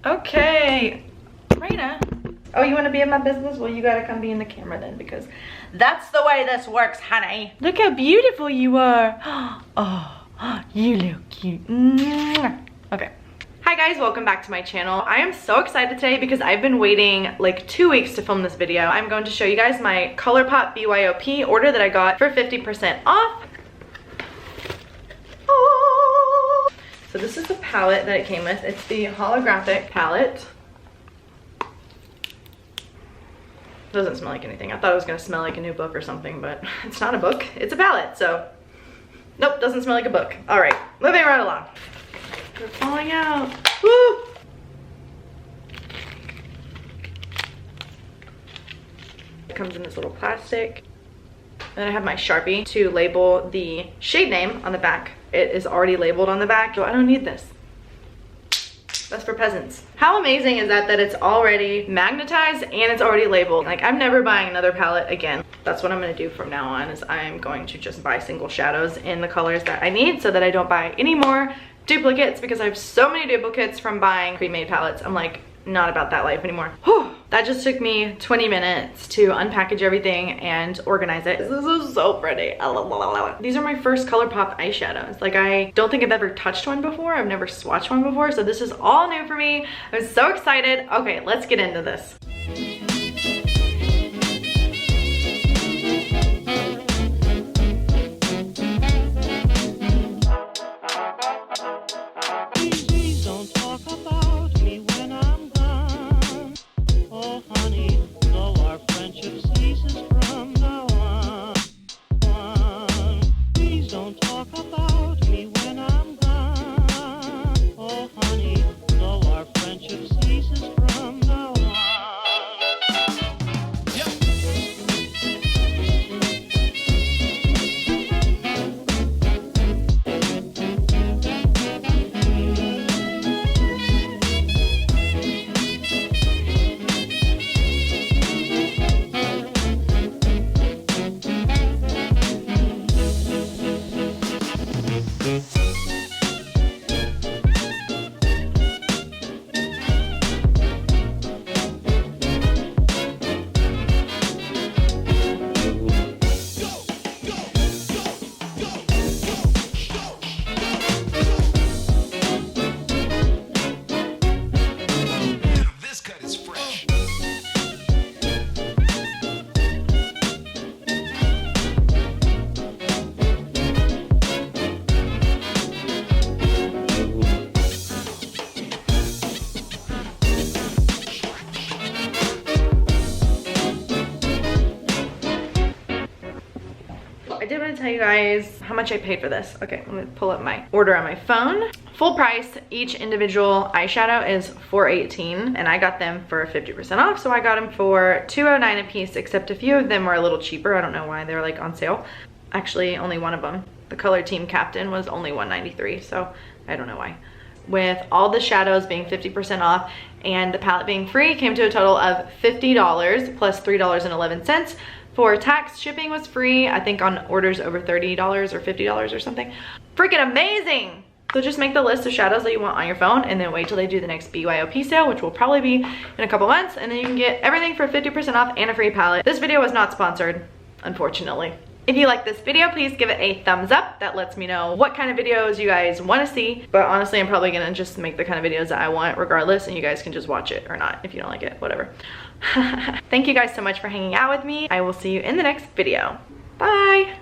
Okay, Raina. Oh, you want to be in my business? Well, you gotta come be in the camera then, because that's the way this works, honey. Look how beautiful you are. Oh, you look cute. Okay. Hi guys, welcome back to my channel. I am so excited today because I've been waiting like 2 weeks to film this video. I'm going to show you guys my Colourpop BYOP order that I got for 50% off. Oh. So this is the palette that it came with. It's the holographic palette. Doesn't smell like anything. I thought it was gonna smell like a new book or something, but it's not a book, it's a palette, so nope, doesn't smell like a book. All right, moving right along. They're falling out. Woo! It comes in this little plastic. Then I have my Sharpie to label the shade name on the back. It is already labeled on the back, so I don't need this. That's for peasants. How amazing is that it's already magnetized and it's already labeled? Like, I'm never buying another palette again. That's what I'm gonna do from now on, is I'm going to just buy single shadows in the colors that I need so that I don't buy any more duplicates, because I have so many duplicates from buying pre-made palettes. I'm like, not about that life anymore. Whew. That just took me 20 minutes to unpackage everything and organize it. This is so pretty. These are my first Colourpop eyeshadows. Like, I don't think I've ever touched one before. I've never swatched one before, so this is all new for me. I'm so excited. Okay, let's get into this. I did want to tell you guys how much I paid for this. Okay, I'm gonna pull up my order on my phone. Full price, each individual eyeshadow is $4.18, and I got them for 50% off, so I got them for $2.09 a piece, except a few of them were a little cheaper. I don't know why, they were like on sale. Actually, only one of them, the Color Team Captain, was only $1.93, so I don't know why. With all the shadows being 50% off and the palette being free, came to a total of $50 plus $3.11. For tax, shipping was free, I think on orders over $30 or $50 or something. Freaking amazing! So just make the list of shadows that you want on your phone and then wait till they do the next BYOP sale, which will probably be in a couple months, and then you can get everything for 50% off and a free palette. This video was not sponsored, unfortunately. If you like this video, please give it a thumbs up. That lets me know what kind of videos you guys want to see. But honestly, I'm probably gonna just make the kind of videos that I want regardless, and you guys can just watch it or not if you don't like it, whatever. Thank you guys so much for hanging out with me. I will see you in the next video. Bye!